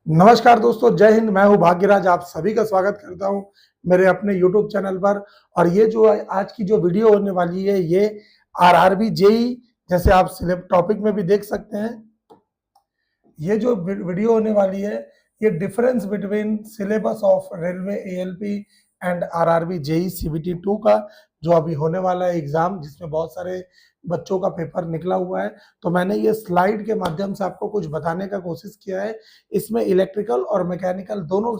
नमस्कार दोस्तों, जय हिंद। मैं हूँ भाग्यराज, आप सभी का स्वागत करता हूँ मेरे अपने यूट्यूब चैनल पर। और ये जो आज की जो वीडियो होने वाली है, ये आरआरबी जेई, जैसे आप सिलेब टॉपिक में भी देख सकते हैं। ये जो वीडियो होने वाली है, ये difference between syllabus of railway ALP and RRB JE CBT 2 का जो अभी होने वाला है एग्जाम, जिसमें बहुत सारे बच्चों का पेपर निकला हुआ है। तो मैंने ये स्लाइड के माध्यम से आपको कुछ बताने का कोशिश किया है। इसमें इलेक्ट्रिकल और मैकेनिकल दोनों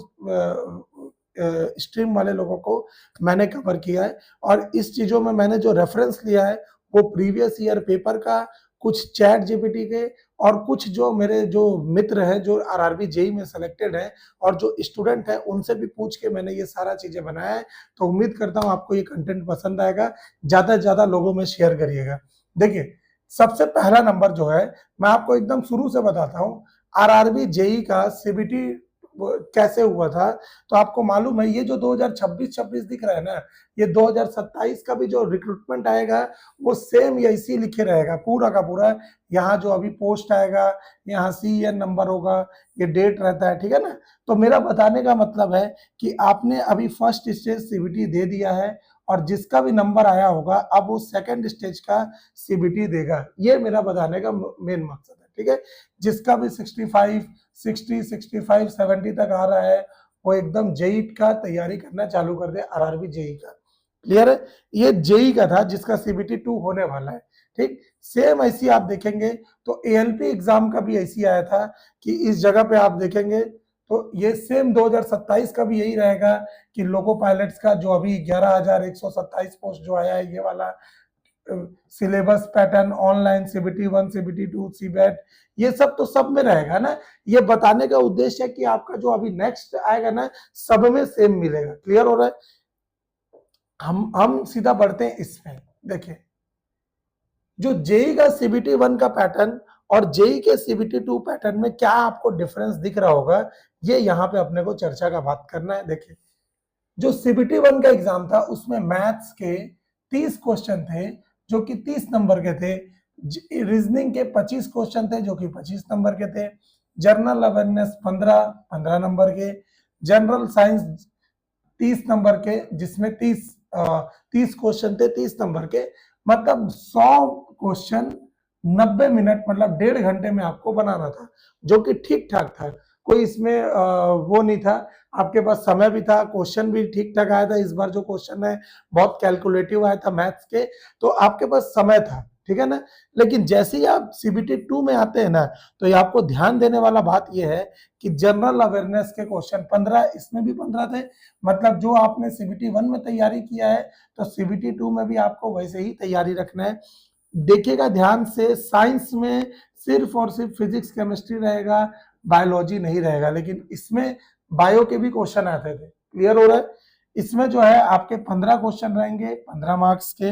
स्ट्रीम वाले लोगों को मैंने कवर किया है। और इस चीजों में मैंने जो रेफरेंस लिया है वो प्रीवियस ईयर पेपर का, कुछ चैट जीपीटी के, और कुछ जो मेरे जो मित्र हैं जो आरआरबी जेई में सेलेक्टेड है और जो स्टूडेंट है उनसे भी पूछ के मैंने ये सारा चीजें बनाया है। तो उम्मीद करता हूँ आपको ये कंटेंट पसंद आएगा। ज्यादा से ज्यादा लोगों में शेयर करिएगा। देखिए, सबसे पहला नंबर जो है, मैं आपको एकदम शुरू से बताता हूँ। आरआरबी जेई का सीबीटी कैसे हुआ था। तो आपको मालूम है, ये जो 2026 दिख रहा है ना, ये 2027 का भी जो रिक्रूटमेंट आएगा वो सेम ऐसी लिखे रहेगा पूरा का पूरा। यहाँ जो अभी पोस्ट आएगा, यहाँ सीएन नंबर होगा, ये डेट रहता है, ठीक है ना। तो मेरा बताने का मतलब है कि आपने अभी फर्स्ट स्टेज सीबीटी दे दिया है, और जिसका भी नंबर आया होगा अब वो सेकंड स्टेज का सीबीटी देगा। ये मेरा बताने का मेन मकसद है, ठीक है। जिसका भी 65, 60, 65, 70 तक आ रहा है, वो एकदम जेई का तैयारी करना चालू कर दे, आरआरबी जेई का। क्लियर है। ये जेई का था जिसका सीबीटी 2 होने वाला है, ठीक। सेम ऐसी आप देखेंगे तो एएलपी एग्जाम का भी ऐसी आया था कि इस जगह पे आप देखेंगे तो ये सेम 2027 का भी यही रहेगा कि लोको पायलट्स का जो अभी 11,127 पोस्ट जो आया है, ये वाला syllabus pattern online CBT 1, CBT 2, seabed, ये सब तो सब में रहेगा ना। ये बताने का उद्देश्य है कि आपका जो अभी नेक्स्ट आएगा ना, सब में सेम मिलेगा। क्लियर हो रहा है। हम सीधा बढ़ते हैं इसमें। देखिए, जो जेई का सीबीटी 1 का पैटर्न और जेई के सीबीटी 2 पैटर्न में क्या आपको डिफरेंस दिख रहा होगा, ये यहाँ पे अपने को चर्चा का बात करना है। देखिए, जो सीबीटी 1 का एग्जाम था उसमें मैथ्स के 30 क्वेश्चन थे जो कि 30 नंबर के थे। रीजनिंग के 25 क्वेश्चन थे जो कि 25 नंबर के थे। जनरल अवेयरनेस 15 नंबर के। जनरल साइंस 30 नंबर के, जिसमें 30 क्वेश्चन थे 30 नंबर के। मतलब 100 क्वेश्चन 90 मिनट, मतलब 1.5 घंटे में आपको बनाना था, जो कि ठीक ठाक था। कोई इसमें वो नहीं था। आपके पास समय भी था, क्वेश्चन भी ठीक ठाक आया था। इस बार जो क्वेश्चन है बहुत कैलकुलेटिव आया था मैथ्स के, तो आपके पास समय था, ठीक है ना। लेकिन जैसे ही आप सीबीटी 2 में आते हैं ना, तो ये आपको ध्यान देने वाला बात यह है कि जनरल अवेयरनेस के क्वेश्चन 15, इसमें भी 15 थे। मतलब जो आपने सीबीटी 1 में तैयारी किया है, तो सीबीटी 2 में भी आपको वैसे ही तैयारी रखना है। देखिएगा ध्यान से, साइंस में सिर्फ और सिर्फ फिजिक्स केमिस्ट्री रहेगा, बायोलॉजी नहीं रहेगा। लेकिन इसमें बायो के भी क्वेश्चन आते थे। क्लियर हो रहा है। इसमें जो है आपके 15 क्वेश्चन रहेंगे 15 मार्क्स के।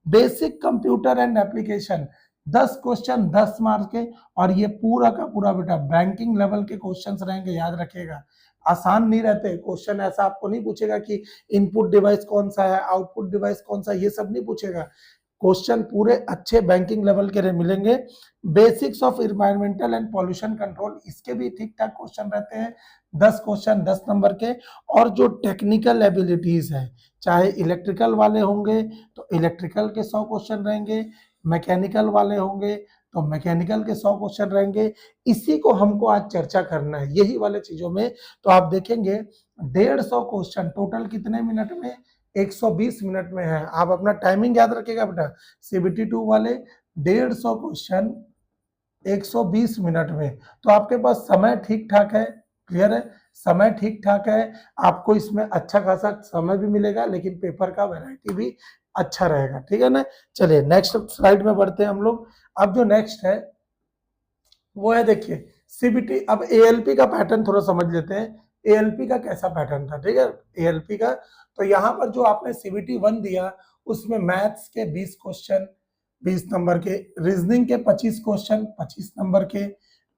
Basic computer and application 10 question 10 marks के। और ये पूरा का पूरा बेटा बैंकिंग लेवल के क्वेश्चंस रहेंगे, याद रखिएगा। आसान नहीं रहते क्वेश्चन। ऐसा आपको नहीं पूछेगा कि इनपुट डिवाइस कौन सा है, आउटपुट डिवाइस कौन सा, ये सब नहीं पूछेगा। क्वेश्चन पूरे अच्छे बैंकिंग लेवल के मिलेंगे। Basics of environmental and pollution control, इसके भी ठीक ठाक क्वेश्चन रहते हैं, 10 क्वेश्चन 10 नंबर के। और जो टेक्निकल एबिलिटीज है, चाहे इलेक्ट्रिकल वाले होंगे तो इलेक्ट्रिकल के 100 क्वेश्चन रहेंगे, मैकेनिकल वाले होंगे तो मैकेनिकल के 100 क्वेश्चन रहेंगे। इसी को हमको आज चर्चा करना है, यही वाले चीजों में। तो आप देखेंगे 150 क्वेश्चन टोटल कितने मिनट में, 120 मिनट में है। आप अपना टाइमिंग याद रखिएगा बेटा। सीबीटी 2 वाले 150 क्वेश्चन 120 मिनट में, तो आपके पास समय ठीक ठाक है। क्लियर है। समय ठीक ठाक है, आपको इसमें अच्छा खासा समय भी मिलेगा, लेकिन पेपर का वैरायटी भी अच्छा रहेगा, ठीक है ना। चलिए नेक्स्ट स्लाइड में बढ़ते हैं हम लोग। अब जो नेक्स्ट है वो है, देखिए सीबीटी। अब एएलपी का पैटर्न थोड़ा समझ लेते हैं। एएलपी का कैसा पैटर्न था, ठीक है। एएलपी का, तो यहाँ पर जो आपने सीबीटी 1 दिया उसमें मैथ्स के 20 क्वेश्चन 20 नंबर के, रीजनिंग के 25 क्वेश्चन 25 नंबर के,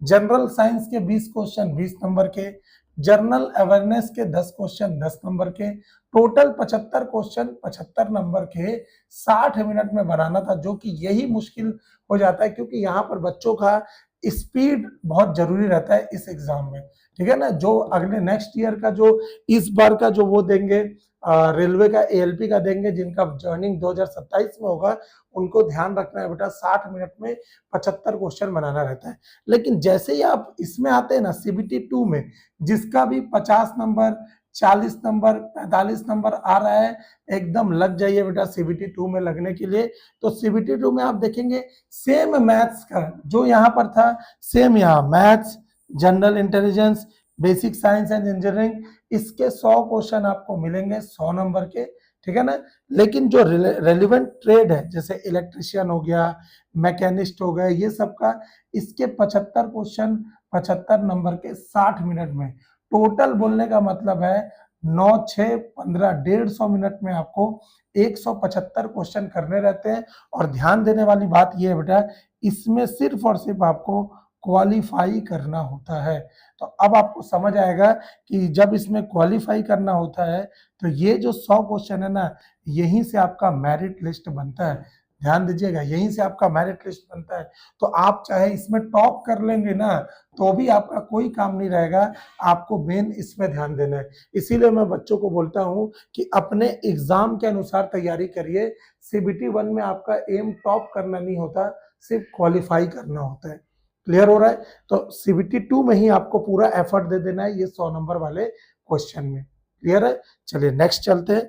जनरल साइंस के 20 क्वेश्चन 20 नंबर के, जनरल अवेयरनेस के 10 क्वेश्चन 10 नंबर के, टोटल 75 क्वेश्चन 75 नंबर के 60 मिनट में बनाना था, जो कि यही मुश्किल हो जाता है क्योंकि यहाँ पर बच्चों का स्पीड बहुत जरूरी रहता है इस एग्जाम में, ठीक है ना। जो अगले नेक्स्ट ईयर का जो इस बार का जो वो देंगे रेलवे का एएलपी का देंगे, जिनका जॉइनिंग 2027 में होगा, उनको ध्यान रखना है बेटा 60 मिनट में 75 क्वेश्चन बनाना रहता है। लेकिन जैसे ही आप इसमें आते हैं ना सीबीटी 2 में, जिसका भी 50 नंबर 40 नंबर 45 नंबर आ रहा है, एकदम लग जाइए बेटा सीबीटी 2 में लगने के लिए। तो सीबीटी 2 में आप देखेंगे सेम मैथ्स का जो यहाँ पर था, सेम यहाँ maths, general intelligence, basic science and engineering, इसके 100 क्वेश्चन आपको मिलेंगे 100 नंबर के, ठीक है ना। लेकिन जो रेलिवेंट ट्रेड है, जैसे इलेक्ट्रिशियन हो गया, मैकेनिस्ट हो गए, ये सब का, इसके 75 क्वेश्चन 75 नंबर के 60 मिनट में। टोटल बोलने का मतलब है 9 6 15 150 मिनट में आपको 175 क्वेश्चन करने रहते हैं। और ध्यान देने वाली बात यह है बेटा, इसमें सिर्फ और सिर्फ आपको क्वालिफाई करना होता है। तो अब आपको समझ आएगा कि जब इसमें क्वालिफाई करना होता है तो ये जो 100 क्वेश्चन है ना, यहीं से आपका मेरिट लिस्ट बनता है। ध्यान दीजिएगा, यहीं से आपका मेरिट लिस्ट बनता है। तो आप चाहे इसमें टॉप कर लेंगे ना, तो भी आपका कोई काम नहीं रहेगा, आपको मेन इसमें ध्यान देना है। इसीलिए मैं बच्चों को बोलता हूं कि अपने एग्जाम के अनुसार तैयारी करिए। सीबीटी 1 में आपका एम टॉप करना नहीं होता, सिर्फ क्वालिफाई करना होता है। क्लियर हो रहा है? तो सीबीटी 2 में ही आपको पूरा एफर्ट दे देना है ये 100 नंबर वाले क्वेश्चन में। क्लियर है? चलिए नेक्स्ट चलते हैं।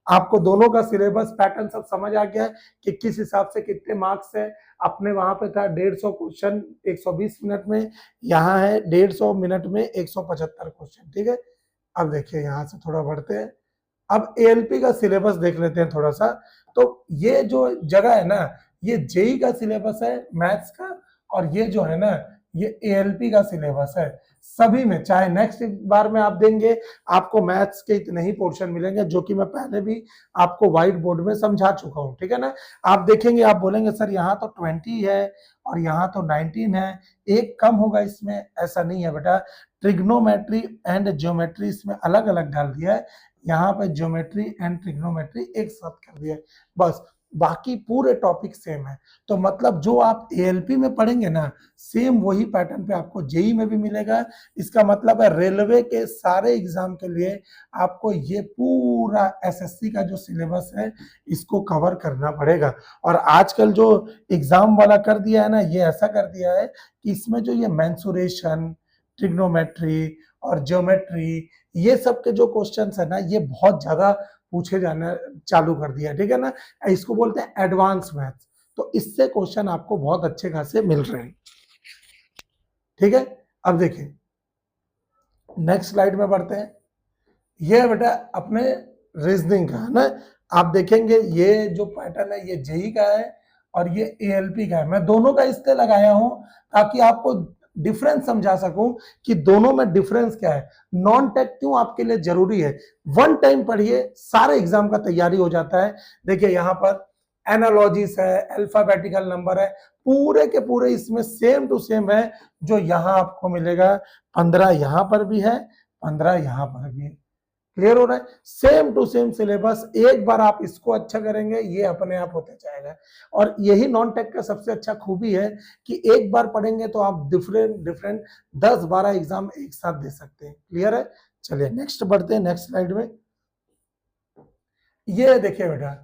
आपको दोनों का सिलेबस पैटर्न सब समझ आ गया है कि किस हिसाब से कितने मार्क्स है। अपने वहां पे था 150 क्वेश्चन 120 मिनट में, यहाँ है 150 मिनट में 175 क्वेश्चन, ठीक है। अब देखिए यहाँ से थोड़ा बढ़ते हैं, अब एएलपी का सिलेबस देख लेते हैं थोड़ा सा। तो ये जो जगह है ना, ये जेई का सिलेबस है मैथ्स का, और ये जो है ना, ये एएलपी का सिलेबस है। सभी में, चाहे नेक्स्ट बार में आप देंगे, आपको मैथ्स के इतने ही पोर्शन मिलेंगे, जो कि मैं पहले भी आपको व्हाइट बोर्ड में समझा चुका हूं, ठीक है ना। आप देखेंगे, आप बोलेंगे सर यहाँ तो 20 है और यहाँ तो 19 है, एक कम होगा इसमें, ऐसा नहीं है बेटा। ट्रिग्नोमेट्री एंड ज्योमेट्री इसमें अलग अलग डाल दिया है, यहाँ पे ज्योमेट्री एंड ट्रिग्नोमेट्री एक साथ कर दिया है, बस बाकी पूरे टॉपिक सेम है। तो मतलब जो आप एएलपी में पढ़ेंगे ना, सेम वही पैटर्न पे आपको जेई में भी मिलेगा। इसका मतलब है रेलवे के सारे एग्जाम के लिए आपको ये पूरा एसएससी का जो सिलेबस है, इसको कवर करना पड़ेगा। और आजकल जो एग्जाम वाला कर दिया है ना, ये ऐसा कर दिया है कि इसमें जो ये मेंसुरेशन, ट्रिग्नोमेट्री और ज्योमेट्री, ये सब के जो क्वेश्चंस है ना, ये बहुत ज्यादा पूछे जाना चालू कर दिया, ठीक है ना। इसको बोलते हैं एडवांस मैथ्स। तो इससे क्वेश्चन आपको बहुत अच्छे खासे मिल रहे हैं, ठीक है। अब देखिए नेक्स्ट स्लाइड में बढ़ते हैं। ये बेटा अपने रीजनिंग का है ना, आप देखेंगे ये जो पैटर्न है ये जेई का है और ये एएलपी का है। मैं दोनों का इसलिए लगाया हूं ताकि आपको डिफरेंस समझा सकूं कि दोनों में डिफरेंस क्या है, नॉन टेक क्यों आपके लिए जरूरी है। वन टाइम पढ़िए, सारे एग्जाम का तैयारी हो जाता है। देखिए यहाँ पर एनालॉजीज है, अल्फाबेटिकल नंबर है, पूरे के पूरे इसमें सेम टू सेम है। जो यहाँ आपको मिलेगा 15 यहाँ पर भी है, 15 यहाँ पर भी है। क्लियर हो रहा है? Same to same syllabus. एक बार आप इसको अच्छा करेंगे, ये अपने आप होते जाएगा। और यही नॉन टेक का सबसे अच्छा खूबी है कि एक बार पढ़ेंगे तो आप डिफरेंट 10-12 एग्जाम एक साथ दे सकते हैं। क्लियर है? चलिए नेक्स्ट बढ़ते हैं, नेक्स्ट स्लाइड में। ये देखिए बेटा,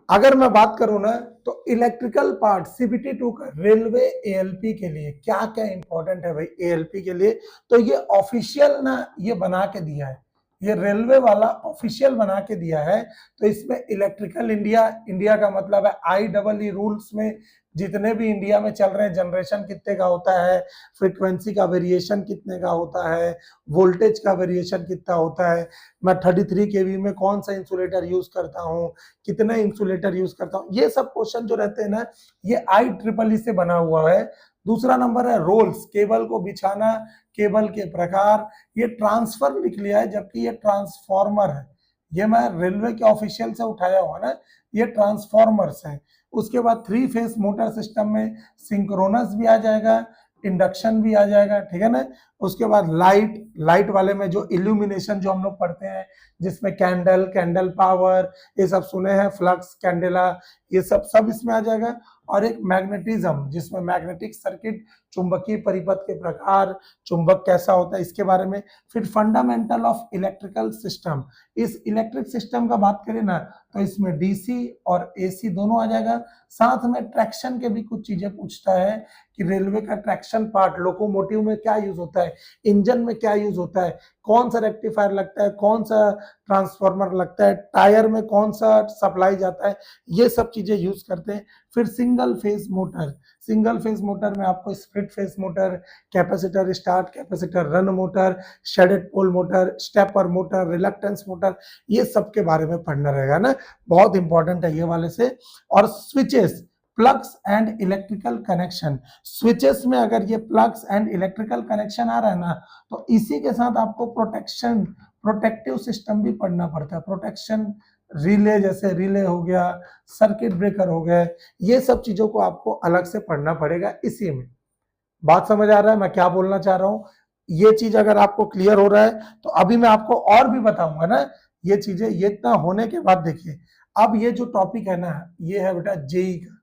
अगर मैं बात करूं ना, तो इलेक्ट्रिकल पार्ट सीबीटी 2 का रेलवे एएलपी के लिए क्या क्या इंपॉर्टेंट है भाई एएलपी के लिए। तो ये ऑफिशियल ना ये बना के दिया है, ये रेलवे वाला ऑफिशियल बना के दिया है। तो इसमें इलेक्ट्रिकल इंडिया, इंडिया का मतलब है IEE रूल्स में जितने भी इंडिया में चल रहे हैं, जनरेशन कितने का होता है, फ्रीक्वेंसी का वेरिएशन कितने का होता है, वोल्टेज का वेरिएशन कितना होता है, मैं 33 केवी में कौन सा इंसुलेटर यूज करता हूँ, कितने इंसुलेटर यूज करता हूँ, ये सब क्वेश्चन जो रहते हैं ना, ये IEEE से बना हुआ है। दूसरा नंबर है रोल्स, केबल को बिछाना, केबल के प्रकार, ये ट्रांसफर लिख लिया है जबकि ये ट्रांसफॉर्मर है। ये मैं रेलवे के ऑफिशियल से उठाया हुआ ना, ये ट्रांसफॉर्मर्स है। उसके बाद 3 फेस मोटर सिस्टम में सिंक्रोनस भी आ जाएगा, इंडक्शन भी आ जाएगा, ठीक है ना। उसके बाद लाइट वाले में जो इल्यूमिनेशन जो हम लोग पढ़ते हैं, जिसमें कैंडल पावर, ये सब सुने हैं, फ्लक्स, कैंडेला, ये सब इसमें आ जाएगा। और एक मैग्नेटिज्म, जिसमें मैग्नेटिक सर्किट, चुंबकीय परिपथ के प्रकार, चुंबक कैसा होता है इसके बारे में। फिर फंडामेंटल ऑफ इलेक्ट्रिकल सिस्टम, इस इलेक्ट्रिक सिस्टम का बात करें ना तो इसमें डीसी और एसी दोनों आ जाएगा। साथ में ट्रैक्शन के भी कुछ चीजें पूछता है कि रेलवे का ट्रैक्शन पार्ट, लोकोमोटिव में क्या यूज होता है, इंजन में क्या यूज होता है, कौन सा रेक्टिफायर लगता है, कौन सा ट्रांसफार्मर लगता है, टायर में कौन सा सप्लाई जाता है, ये सब चीजें यूज करते हैं। फिर single phase motor, single phase motor में आपको split phase motor, capacitor start, capacitor run motor, shaded pole motor, stepper motor, reluctance motor, ये सब के बारे में पढ़ना रहेगा ना, बहुत इंपॉर्टेंट है ये वाले से। और switches, plugs and electrical connection, switches में अगर ये प्लग्स एंड इलेक्ट्रिकल कनेक्शन आ रहा है ना तो इसी के साथ आपको प्रोटेक्शन, प्रोटेक्टिव सिस्टम भी पढ़ना पड़ता है। प्रोटेक्शन रिले, जैसे रिले हो गया, सर्किट ब्रेकर हो गए, ये सब चीजों को आपको अलग से पढ़ना पड़ेगा इसी में। बात समझ आ रहा है मैं क्या बोलना चाह रहा हूं? ये चीज अगर आपको क्लियर हो रहा है तो अभी मैं आपको और भी बताऊंगा ना ये चीजें। ये इतना होने के बाद देखिए, अब ये जो टॉपिक है ना, ये है बेटा जेई का।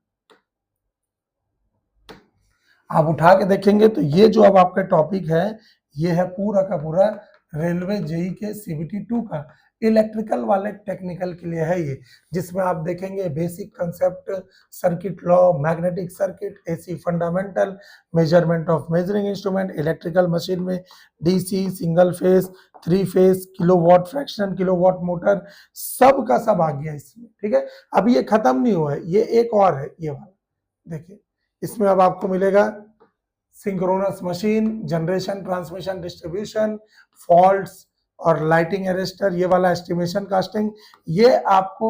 आप उठा के देखेंगे तो ये जो अब आपका टॉपिक है, ये है पूरा का पूरा रेलवे जेई के सीबीटी 2 का इलेक्ट्रिकल वाले टेक्निकल के लिए है ये, जिसमें आप देखेंगे basic concept, circuit law, magnetic circuit, AC fundamental, measurement of measuring instrument, electrical machine में DC, single phase, 3 phase, kilowatt, fractional kilowatt motor, सब का सब आ गया इसमें। ठीक है, अब ये खत्म नहीं हुआ है, ये एक और है ये वाला, देखिए इसमें अब आपको मिलेगा synchronous machine, generation, transmission, distribution, faults और लाइटिंग अरेस्टर, ये वाला एस्टिमेशन कास्टिंग, ये आपको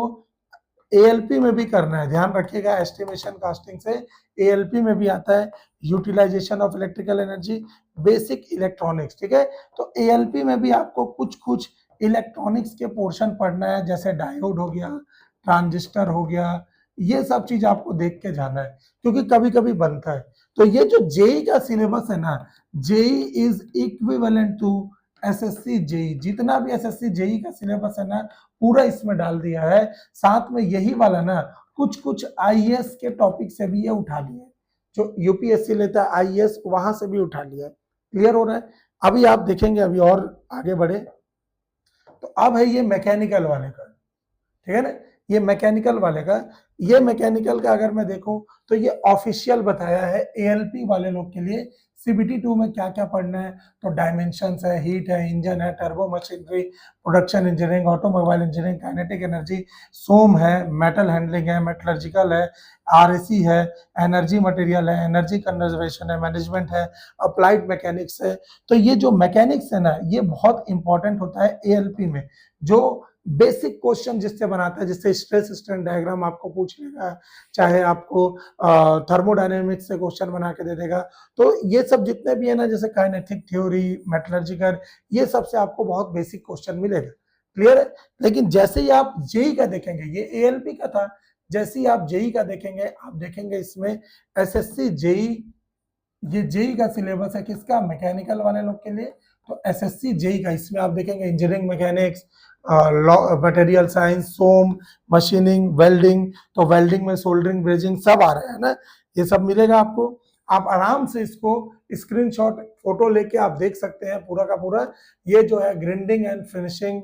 एएलपी में भी करना है, ध्यान रखिएगा। एस्टिमेशन कास्टिंग से एएलपी में भी आता है, utilization of electrical energy, basic electronics. ठीक है, तो एएलपी में भी आपको कुछ कुछ इलेक्ट्रॉनिक्स के पोर्शन पढ़ना है, जैसे डायोड हो गया, ट्रांजिस्टर हो गया, ये सब चीज आपको देख के जाना है क्योंकि कभी कभी बनता है। तो ये जो जेई का सिलेबस है ना, JE is equivalent to SSC JE, जितना भी एसएससी जेई का सिलेबस है ना पूरा इसमें डाल दिया है। साथ में यही वाला ना कुछ कुछ आईएएस के टॉपिक से भी ये उठा लिया है, जो यूपीएससी लेता है आईएएस वहां से भी उठा लिया है। क्लियर हो रहा है? अभी आप देखेंगे, अभी और आगे बढ़े तो अब है ये मैकेनिकल वाले का, ठीक है ना, ये मैकेनिकल वाले का। ये मैकेनिकल का अगर मैं देखूं तो ये ऑफिशियल बताया है एएलपी वाले लोग के लिए सीबीटी 2 में क्या क्या पढ़ना है। तो डायमेंशंस है, हीट है, इंजन है, turbo machinery, production engineering, automobile engineering, kinetic energy, SOM है, मेटल हैंडलिंग है, मेटलर्जिकल है, आरएसी है, एनर्जी मटेरियल है, एनर्जी कंजर्वेशन है, मैनेजमेंट है, अप्लाइड मैकेनिक्स है। तो ये जो मैकेनिक्स है ना ये बहुत इंपॉर्टेंट होता है एएलपी में, जो बेसिक क्वेश्चन जिससे बनाता है, जिससे स्ट्रेस स्ट्रेन डायग्राम आपको पूछ लेगा, चाहे आपको थर्मोडायनेमिक्स से क्वेश्चन बना के दे देगा। तो ये सब जितने भी है ना, जैसे काइनेटिक थ्योरी, मेटलर्जिकल, ये सब से आपको बहुत बेसिक क्वेश्चन मिलेगा। क्लियर है? लेकिन जैसे ही आप जेई का देखेंगे, ये एएलपी का था, जैसे ही आप जेई का देखेंगे, आप देखेंगे इसमें एसएससी जेई, ये जेई का सिलेबस है किसका, मैकेनिकल वाले लोग के लिए। तो एसएससी जेई का, इसमें आप देखेंगे इंजीनियरिंग मैकेनिक्स, मटेरियल साइंस, सोम, मशीनिंग, वेल्डिंग, तो वेल्डिंग में सोल्डरिंग, ब्रेजिंग सब आ रहा है ना, ये सब मिलेगा आपको। आप आराम से इसको स्क्रीनशॉट फोटो लेके आप देख सकते हैं पूरा का पूरा। ये जो है ग्राइंडिंग एंड फिनिशिंग,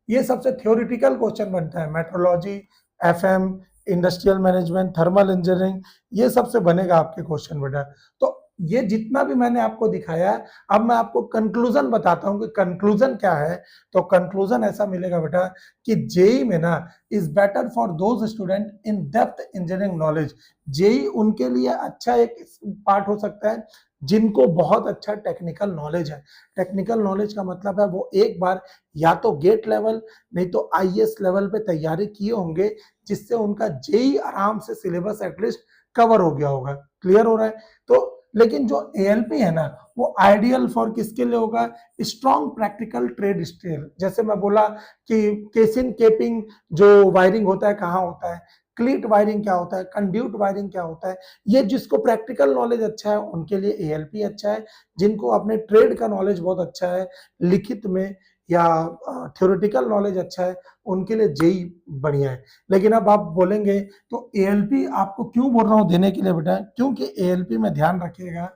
ये सबसे थ्योरेटिकल क्वेश्चन बनता है। Metrology, FM, industrial management, thermal engineering, ये सबसे बनेगा आपके क्वेश्चन बेटा। तो ये जितना भी मैंने आपको दिखाया, अब मैं आपको कंक्लूजन बताता हूं कि कंक्लूजन क्या है। तो कंक्लूजन ऐसा मिलेगा बेटा कि जेई में ना is better for those student in depth engineering knowledge. JE उनके लिए अच्छा एक पार्ट हो सकता है जिनको बहुत अच्छा टेक्निकल नॉलेज है। टेक्निकल नॉलेज का मतलब है वो एक बार या तो गेट लेवल नहीं तो आईएएस लेवल पे तैयारी किए होंगे, जिससे उनका जेई आराम से सिलेबस एटलीस्ट कवर हो गया होगा। क्लियर हो रहा है? तो लेकिन जो एएलपी है ना वो आइडियल फॉर किसके लिए होगा, स्ट्रॉन्ग प्रैक्टिकल ट्रेड स्किल। जैसे मैं बोला कि केसिंग केपिंग जो वायरिंग होता है कहाँ होता है, क्लीट वायरिंग क्या होता है, कंड्यूट वायरिंग क्या होता है, ये जिसको प्रैक्टिकल नॉलेज अच्छा है उनके लिए एएलपी अच्छा है। जिनको अपने ट्रेड का नॉलेज बहुत अच्छा है, लिखित में या थ्योरेटिकल नॉलेज अच्छा है, उनके लिए जेई बढ़िया है। लेकिन अब आप बोलेंगे तो एएलपी आपको क्यों बोल रहा हूँ देने के लिए बेटा, क्योंकि एएलपी में ध्यान रखिएगा,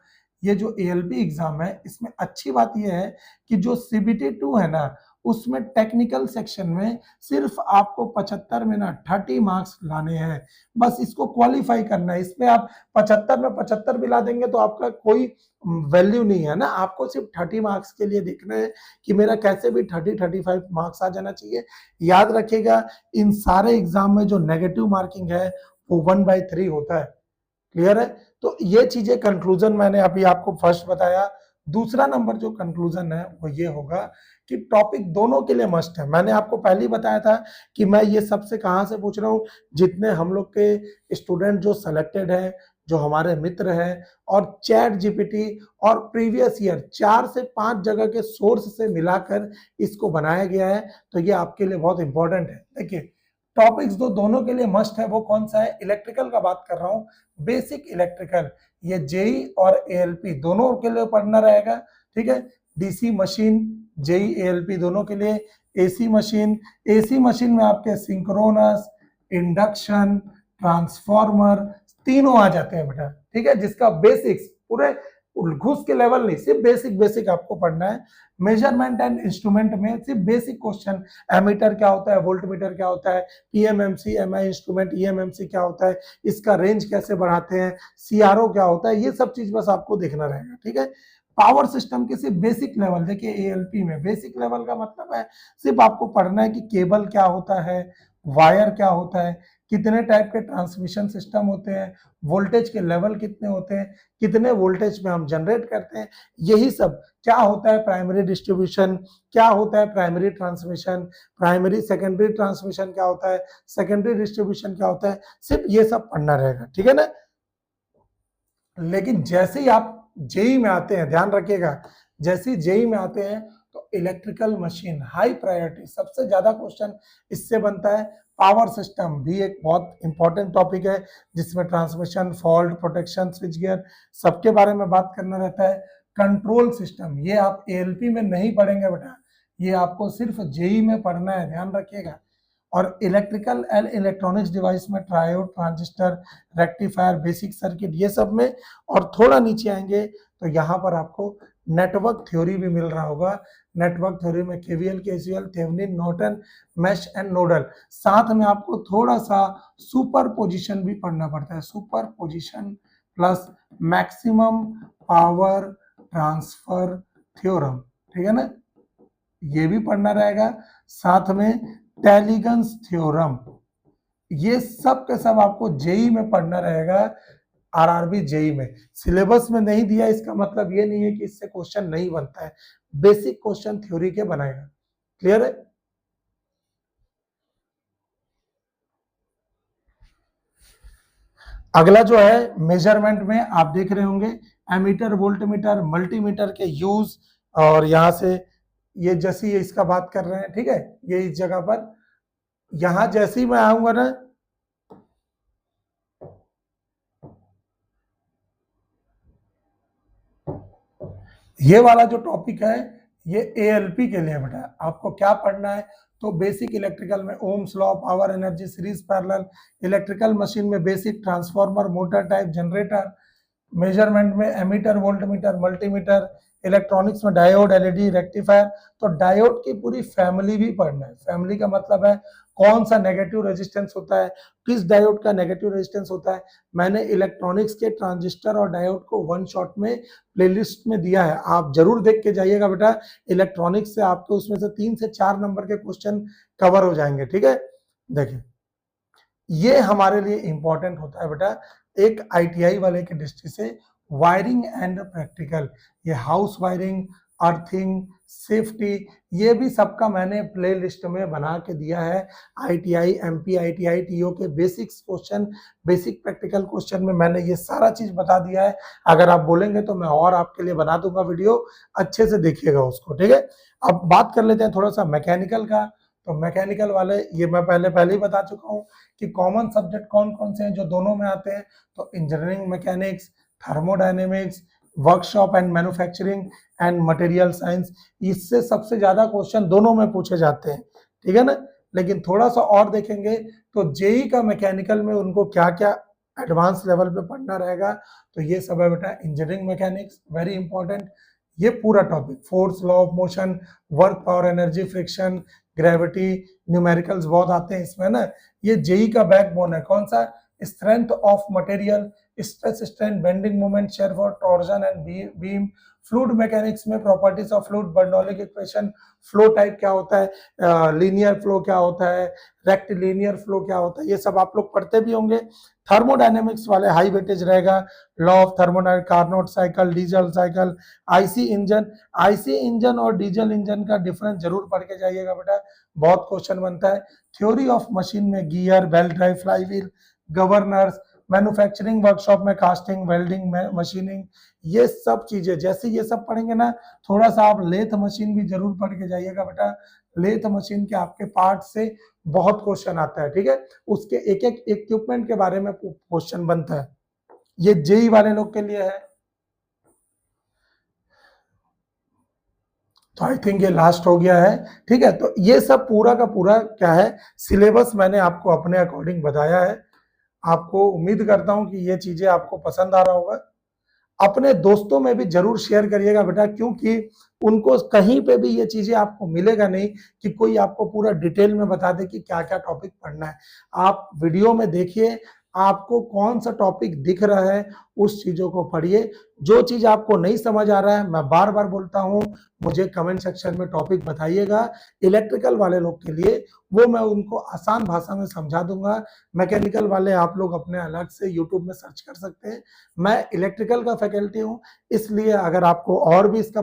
ये जो एएलपी एग्जाम है इसमें अच्छी बात ये है कि जो सीबीटी 2 है ना, उसमें टेक्निकल सेक्शन में सिर्फ आपको 75 में ना 30 मार्क्स लाने हैं, बस इसको क्वालिफाई करना है। इसमें आप 75 में 75 भी ला देंगे तो आपका कोई वैल्यू नहीं है ना, आपको सिर्फ 30 मार्क्स के लिए देखना है कि मेरा कैसे भी 30-35 मार्क्स आ जाना चाहिए। याद रखिएगा, इन सारे एग्जाम में जो नेगेटिव मार्किंग है वो 1/3 होता है। क्लियर है? तो ये चीजें कंक्लूजन मैंने अभी आपको फर्स्ट बताया। दूसरा नंबर जो कंक्लूजन है वो ये होगा कि टॉपिक दोनों के लिए मस्ट है। मैंने आपको पहले ही बताया था कि मैं ये सबसे कहां से पूछ रहा हूं, जितने हम लोग के स्टूडेंट जो सिलेक्टेड है, जो हमारे मित्र हैं, और चैट जीपीटी और प्रीवियस ईयर 4 से 5 जगह के सोर्स से मिलाकर इसको बनाया गया है। तो ये आपके लिए बहुत इंपॉर्टेंट है। देखिए, टॉपिक्स जो दोनों के लिए मस्ट है वो कौन सा है, इलेक्ट्रिकल का बात कर रहा हूं, बेसिक इलेक्ट्रिकल, ये जेई और एएलपी दोनों के लिए पढ़ना रहेगा। ठीक है, डीसी मशीन, जेई एएलपी दोनों के लिए, एसी मशीन, एसी मशीन में आपके सिंक्रोनस, इंडक्शन, ट्रांसफॉर्मर तीनों आ जाते हैं बेटा। ठीक है, जिसका बेसिक्स पूरे घुस के लेवल नहीं, सिर्फ बेसिक बेसिक आपको पढ़ना है। मेजरमेंट एंड इंस्ट्रूमेंट में सिर्फ बेसिक क्वेश्चन, एमीटर क्या होता है, वोल्ट मीटर क्या होता है, पीएमएमसी, एमआई इंस्ट्रूमेंट, ईएमएमसी क्या होता है, इसका रेंज कैसे बढ़ाते हैं, सीआरओ क्या होता है, ये सब चीज बस आपको देखना रहेगा। ठीक है, पावर सिस्टम के सिर्फ बेसिक लेवल, देखिए एएलपी में बेसिक लेवल का मतलब है सिर्फ आपको पढ़ना है कि केबल क्या होता है, वायर क्या होता है, कितने टाइप के ट्रांसमिशन सिस्टम होते हैं, वोल्टेज के लेवल कितने होते हैं, कितने वोल्टेज में हम जनरेट करते हैं, यही सब, क्या होता है प्राइमरी डिस्ट्रीब्यूशन, क्या होता है primary transmission, primary secondary transmission क्या होता है, सेकेंडरी डिस्ट्रीब्यूशन क्या होता है, सिर्फ ये सब पढ़ना रहेगा। ठीक है ना। लेकिन जैसे ही आप जेई में आते हैं, ध्यान रखिएगा, जैसे ही जेई में आते हैं तो इलेक्ट्रिकल मशीन हाई प्रायोरिटी, सबसे ज्यादा क्वेश्चन इससे बनता है। पावर सिस्टम भी एक बहुत इंपॉर्टेंट टॉपिक है, जिसमें transmission, fault, protection, switch gear, सबके बारे में बात करना रहता है। कंट्रोल सिस्टम, ये आप एएलपी में नहीं पढ़ेंगे बेटा, ये आपको सिर्फ जेई में पढ़ना है, ध्यान रखिएगा। और इलेक्ट्रिकल एंड इलेक्ट्रॉनिक्स डिवाइस में triode, transistor, rectifier, basic circuit, ये सब में। और थोड़ा नीचे आएंगे तो यहाँ पर आपको नेटवर्क थ्योरी भी मिल रहा होगा। नेटवर्क थ्योरी में KVL, KCL, Thevenin, Norton, mesh and nodal, साथ में आपको थोड़ा सा सुपर पोजिशन भी पढ़ना पड़ता है, super position plus maximum power transfer theorem. ठीक है ना, ये भी पढ़ना रहेगा। साथ में टेलीगन्स थ्योरम, ये सब के सब आपको जेई में पढ़ना रहेगा। आरआरबी जेई में सिलेबस में नहीं दिया, इसका मतलब ये नहीं है कि इससे क्वेश्चन नहीं बनता है, बेसिक क्वेश्चन थ्योरी के बनाएगा। क्लियर है। अगला जो है मेजरमेंट में आप देख रहे होंगे एमीटर, वोल्टमीटर, मल्टीमीटर के यूज, और यहां से ये जैसी इसका बात कर रहे हैं। ठीक है, ये इस जगह पर, यहां जैसे ही मैं आऊंगा ना, ये वाला जो टॉपिक है ये एएलपी के लिए बेटा, आपको क्या पढ़ना है, तो बेसिक इलेक्ट्रिकल में Ohm's law, power energy, series parallel, electrical machine में basic transformer, motor type, generator, measurement में एमीटर, वोल्टमीटर, मल्टीमीटर, इलेक्ट्रॉनिक्स में डायोड, एलईडी, रेक्टिफायर। तो डायोड की पूरी फैमिली भी पढ़ना है। फैमिली का मतलब है कौन सा नेगेटिव रेजिस्टेंस होता है, किस डायोड का नेगेटिव रेजिस्टेंस होता है। मैंने इलेक्ट्रॉनिक्स के ट्रांजिस्टर और डायोड को वन शॉट में प्लेलिस्ट में दिया है, आप जरूर देख के जाइएगा बेटा। इलेक्ट्रॉनिक्स से आपको उसमें से 3 से 4 नंबर के क्वेश्चन कवर हो जाएंगे। ठीक है, देखिए ये हमारे लिए इंपॉर्टेंट होता है बेटा, एक आईटीआई वाले की दृष्टि से। वायरिंग एंड प्रैक्टिकल, ये हाउस वायरिंग, अर्थिंग, सेफ्टी, ये भी सबका मैंने प्ले लिस्ट में बना के दिया है। आईटीआई, एमपी आईटीआई, टीओ के basics question, basic practical question में मैंने ये सारा चीज बता दिया है। अगर आप बोलेंगे तो मैं और आपके लिए बना दूंगा वीडियो, अच्छे से देखिएगा उसको। ठीक है, अब बात कर लेते हैं थोड़ा सा मैकेनिकल का। तो मैकेनिकल वाले ये मैं पहले ही बता चुका हूँ कि कॉमन सब्जेक्ट कौन कौन से हैं जो दोनों में आते हैं। तो engineering mechanics, thermodynamics, workshop and manufacturing and material science, इससे सबसे ज्यादा क्वेश्चन दोनों में पूछे जाते हैं, ठीक है ना। लेकिन थोड़ा सा और देखेंगे तो जेई का मैकेनिकल में उनको क्या क्या एडवांस लेवल पे पढ़ना रहेगा, तो ये सब है बेटा इंजीनियरिंग मैकेनिक्स, वेरी इंपॉर्टेंट। ये पूरा topic force, law of motion, work, power, energy, friction, gravity, numericals बहुत आते हैं इसमें ना। ये जेई का बैकबोन है, कौन सा, strength of material, stress strain, bending moment, shear force, torsion and beam, fluid mechanics में properties of fluid, Bernoulli equation, flow type क्या होता है, लीनियर फ्लो क्या होता है, रेक्टिलिनियर फ्लो क्या होता है, ये सब आप लोग पढ़ते भी होंगे। थर्मोडायनेमिक्स वाले हाई वेटेज रहेगा, law of thermodynamics, Carnot cycle, diesel cycle, IC engine और डीजल इंजन का डिफरेंस जरूर पढ़ के जाइएगा बेटा, बहुत क्वेश्चन बनता है। थ्योरी ऑफ मशीन में gear, belt drive, fly wheel, governors, manufacturing workshop में कास्टिंग, वेल्डिंग, मशीनिंग, ये सब चीजें जैसे ये सब पढ़ेंगे ना, थोड़ा सा आप लेथ मशीन भी जरूर पढ़ के जाइएगा बेटा, लेथ मशीन के आपके पार्ट से बहुत क्वेश्चन आता है, ठीक है। उसके एक एक इक्विपमेंट के बारे में क्वेश्चन बनता है, ये जेई वाले लोग के लिए है। तो आई थिंक ये लास्ट हो गया है, ठीक है। तो ये सब पूरा का पूरा क्या है, सिलेबस मैंने आपको अपने अकॉर्डिंग बताया है। आपको उम्मीद करता हूं कि ये चीजें आपको पसंद आ रहा होगा। अपने दोस्तों में भी जरूर शेयर करिएगा बेटा, क्योंकि उनको कहीं पे भी ये चीजें आपको मिलेगा नहीं कि कोई आपको पूरा डिटेल में बता दे कि क्या क्या टॉपिक पढ़ना है। आप वीडियो में देखिए, आपको कौन सा टॉपिक दिख रहा है उस चीजों को पढ़िए। जो चीज आपको नहीं समझ आ रहा है, मैं बार बार बोलता हूं, मुझे कमेंट सेक्शन में टॉपिक बताइएगा। इलेक्ट्रिकल वाले लोग के लिए वो मैं उनको आसान भाषा में समझा दूंगा। मैकेनिकल वाले आप लोग अपने अलग से यूट्यूब में सर्च कर सकते हैं। मैं इलेक्ट्रिकल का फैकल्टी हूं, इसलिए अगर आपको और भी इसका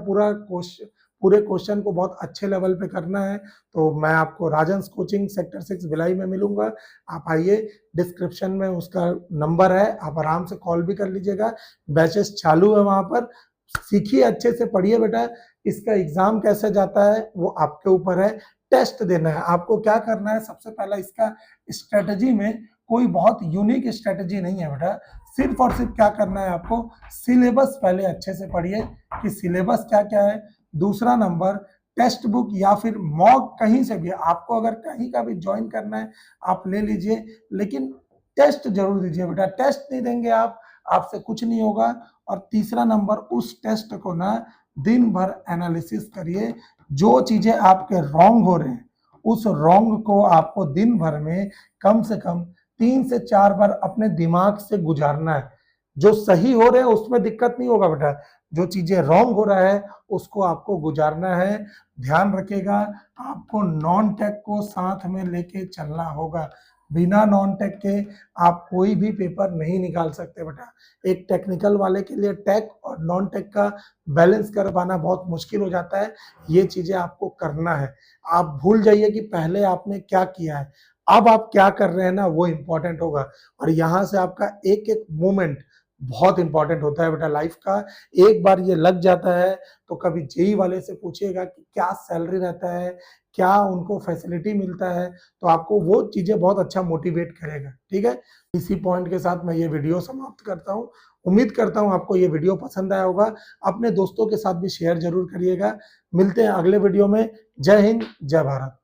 पूरे क्वेश्चन को बहुत अच्छे लेवल पे करना है, तो मैं आपको राजंस कोचिंग सेक्टर 6 भिलाई में मिलूंगा। आप आइए, डिस्क्रिप्शन में उसका नंबर है, आप आराम से कॉल भी कर लीजिएगा। बैचेस चालू है वहां पर, सीखिए, अच्छे से पढ़िए बेटा। इसका एग्जाम कैसे जाता है वो आपके ऊपर है, टेस्ट देना है। आपको क्या करना है, सबसे पहला इसका स्ट्रेटजी में कोई बहुत यूनिक स्ट्रेटजी नहीं है बेटा, सिर्फ और सिर्फ क्या करना है आपको, सिलेबस पहले अच्छे से पढ़िए कि सिलेबस क्या क्या है। दूसरा नंबर, टेक्स्ट बुक या फिर मॉक कहीं से भी, आपको अगर कहीं का भी ज्वाइन करना है आप ले लीजिए, लेकिन टेस्ट जरूर दीजिए बेटा। टेस्ट नहीं देंगे आप, आपसे कुछ नहीं होगा। और तीसरा नंबर, उस टेस्ट को ना दिन भर एनालिसिस करिए। जो चीजें आपके रॉन्ग हो रहे हैं, उस रॉन्ग को आपको दिन भर में कम से कम 3 से 4 बार अपने दिमाग से गुजारना है। जो सही हो रहे हैं उसमें दिक्कत नहीं होगा बेटा, जो चीजें रॉन्ग हो रहा है उसको आपको गुजारना है। ध्यान रखिएगा, आपको नॉन टेक को साथ में लेके चलना होगा। बिना नॉन टेक के आप कोई भी पेपर नहीं निकाल सकते बेटा। एक टेक्निकल वाले के लिए टेक और नॉन टेक का बैलेंस कर पाना बहुत मुश्किल हो जाता है। ये चीजें आपको करना है। आप भूल जाइए कि पहले आपने क्या किया है, अब आप क्या कर रहे हैं ना, वो इंपॉर्टेंट होगा। और यहाँ से आपका एक एक मोमेंट बहुत इंपॉर्टेंट होता है बेटा लाइफ का। एक बार ये लग जाता है तो कभी जेई वाले से पूछिएगा कि क्या सैलरी रहता है, क्या उनको फैसिलिटी मिलता है, तो आपको वो चीजें बहुत अच्छा मोटिवेट करेगा, ठीक है। इसी पॉइंट के साथ मैं ये वीडियो समाप्त करता हूँ। उम्मीद करता हूँ आपको ये वीडियो पसंद आया होगा। अपने दोस्तों के साथ भी शेयर जरूर करिएगा। मिलते हैं अगले वीडियो में। जय हिंद, जय भारत।